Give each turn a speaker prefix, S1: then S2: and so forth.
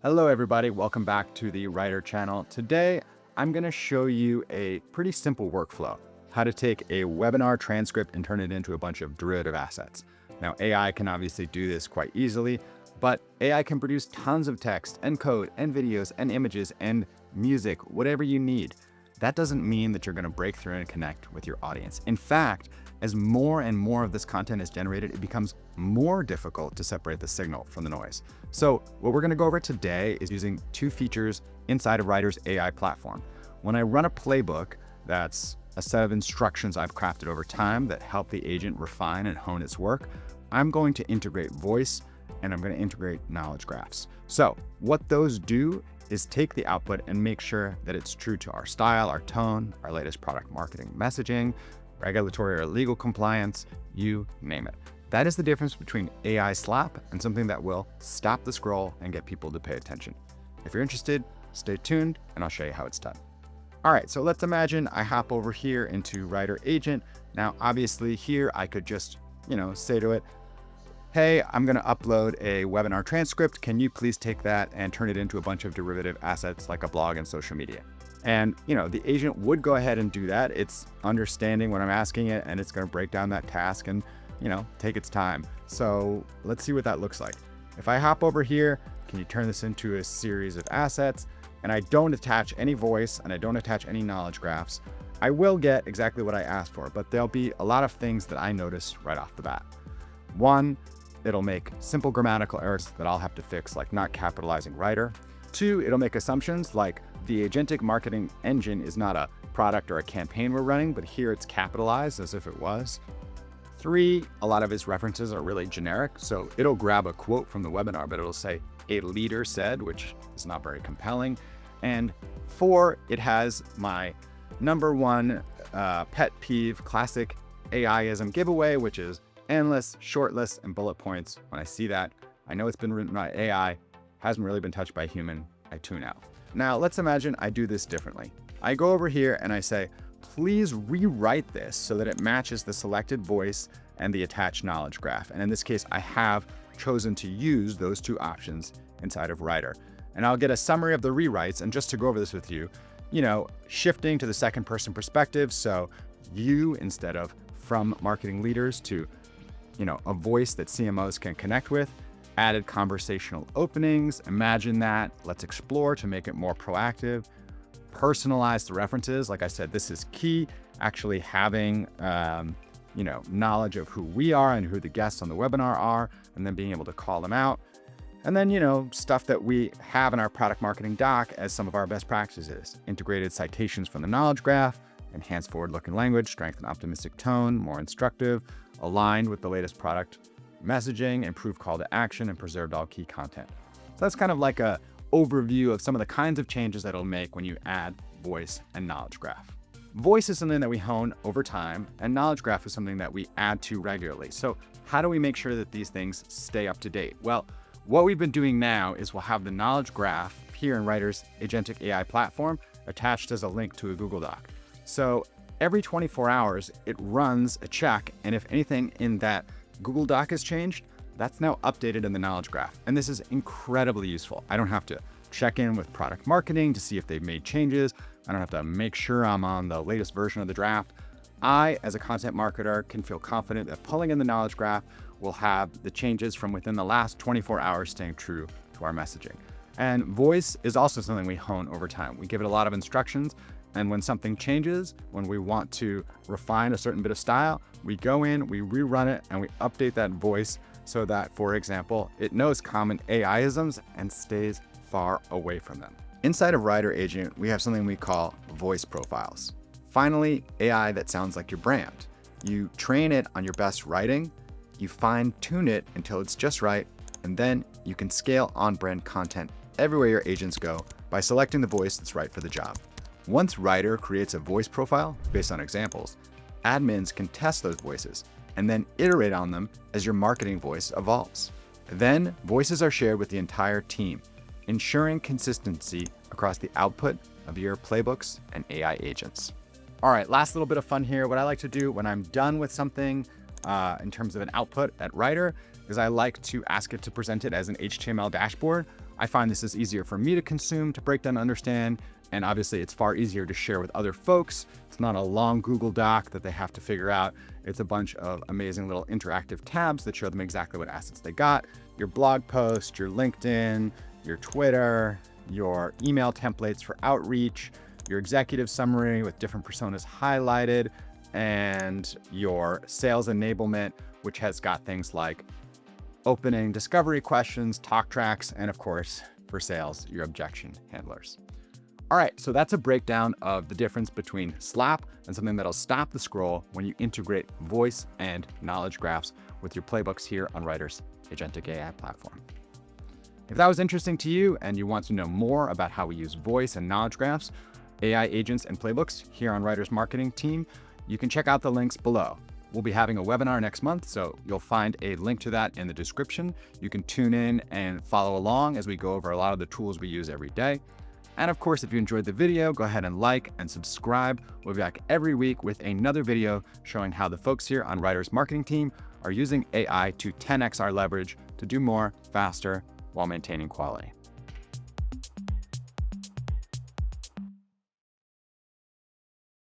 S1: Hello everybody, welcome back to the Writer channel. Today, I'm gonna show you a pretty simple workflow, how to take a webinar transcript and turn it into a bunch of derivative assets. Now, AI can obviously do this quite easily, but AI can produce tons of text and code and videos and images and music, whatever you need. That doesn't mean that you're gonna break through and connect with your audience. In fact, as more and more of this content is generated, it becomes more difficult to separate the signal from the noise. So what we're gonna go over today is using two features inside of Writer's AI platform. When I run a playbook, that's a set of instructions I've crafted over time that help the agent refine and hone its work, I'm going to integrate voice and I'm gonna integrate knowledge graphs. So what those do is take the output and make sure that it's true to our style, our tone, our latest product marketing messaging, regulatory or legal compliance, you name it. That is the difference between AI slop and something that will stop the scroll and get people to pay attention. If you're interested, stay tuned and I'll show you how it's done. All right, so let's imagine I hop over here into Writer Agent. Now, obviously here I could just, say to it, hey, I'm gonna upload a webinar transcript. Can you please take that and turn it into a bunch of derivative assets like a blog and social media? And the agent would go ahead and do that. It's understanding what I'm asking it and it's gonna break down that task and take its time. So let's see what that looks like. If I hop over here, can you turn this into a series of assets? And I don't attach any voice and I don't attach any knowledge graphs. I will get exactly what I asked for, but there'll be a lot of things that I notice right off the bat. One, it'll make simple grammatical errors that I'll have to fix, like not capitalizing writer. Two, it'll make assumptions like the agentic marketing engine is not a product or a campaign we're running, but here it's capitalized as if it was. Three, a lot of its references are really generic. So it'll grab a quote from the webinar, but it'll say a leader said, which is not very compelling. And four, it has my number one pet peeve, classic AI-ism giveaway, which is endless, short lists, and bullet points. When I see that, I know it's been written by AI, hasn't really been touched by a human, I tune out. Now, let's imagine I do this differently. I go over here and I say, please rewrite this so that it matches the selected voice and the attached knowledge graph. And in this case, I have chosen to use those two options inside of Writer. And I'll get a summary of the rewrites. And just to go over this with you, shifting to the second person perspective. So you, instead of from marketing leaders to a voice that CMOs can connect with, added conversational openings. Imagine that. Let's explore to make it more proactive. Personalize the references. Like I said, this is key. Actually having, knowledge of who we are and who the guests on the webinar are, and then being able to call them out. And then, stuff that we have in our product marketing doc as some of our best practices. Integrated citations from the knowledge graph, enhanced forward-looking language, strengthen optimistic tone, more instructive, aligned with the latest product messaging, improved call to action, and preserved all key content. So that's kind of like a overview of some of the kinds of changes that it'll make when you add voice and knowledge graph. Voice is something that we hone over time, and knowledge graph is something that we add to regularly. So how do we make sure that these things stay up to date? Well, what we've been doing now is we'll have the knowledge graph here in Writer's agentic AI platform attached as a link to a Google Doc. So every 24 hours, it runs a check, and if anything in that Google Doc has changed, that's now updated in the knowledge graph. And this is incredibly useful. I don't have to check in with product marketing to see if they've made changes. I don't have to make sure I'm on the latest version of the draft. I, as a content marketer, can feel confident that pulling in the knowledge graph will have the changes from within the last 24 hours staying true to our messaging. And voice is also something we hone over time. We give it a lot of instructions, and when something changes, when we want to refine a certain bit of style, we go in, we rerun it, and we update that voice so that, for example, it knows common AI-isms and stays far away from them. Inside of Writer Agent, we have something we call voice profiles. Finally, AI that sounds like your brand. You train it on your best writing, you fine-tune it until it's just right, and then you can scale on-brand content everywhere your agents go by selecting the voice that's right for the job. Once Writer creates a voice profile based on examples, admins can test those voices and then iterate on them as your marketing voice evolves. Then voices are shared with the entire team, ensuring consistency across the output of your playbooks and AI agents. All right, last little bit of fun here. What I like to do when I'm done with something in terms of an output at Writer is I like to ask it to present it as an HTML dashboard. I find this is easier for me to consume, to break down, understand, and obviously it's far easier to share with other folks. It's not a long Google Doc that they have to figure out. It's a bunch of amazing little interactive tabs that show them exactly what assets they got, your blog post, your LinkedIn, your Twitter, your email templates for outreach, your executive summary with different personas highlighted, and your sales enablement, which has got things like opening discovery questions, talk tracks, and of course, for sales, your objection handlers. All right, so that's a breakdown of the difference between slop and something that'll stop the scroll when you integrate voice and knowledge graphs with your playbooks here on Writer's agentic AI platform. If that was interesting to you and you want to know more about how we use voice and knowledge graphs, AI agents and playbooks here on Writer's marketing team, you can check out the links below. We'll be having a webinar next month, so you'll find a link to that in the description. You can tune in and follow along as we go over a lot of the tools we use every day. And of course, if you enjoyed the video, go ahead and like and subscribe. We'll be back every week with another video showing how the folks here on Writer's marketing team are using AI to 10x our leverage to do more faster while maintaining quality.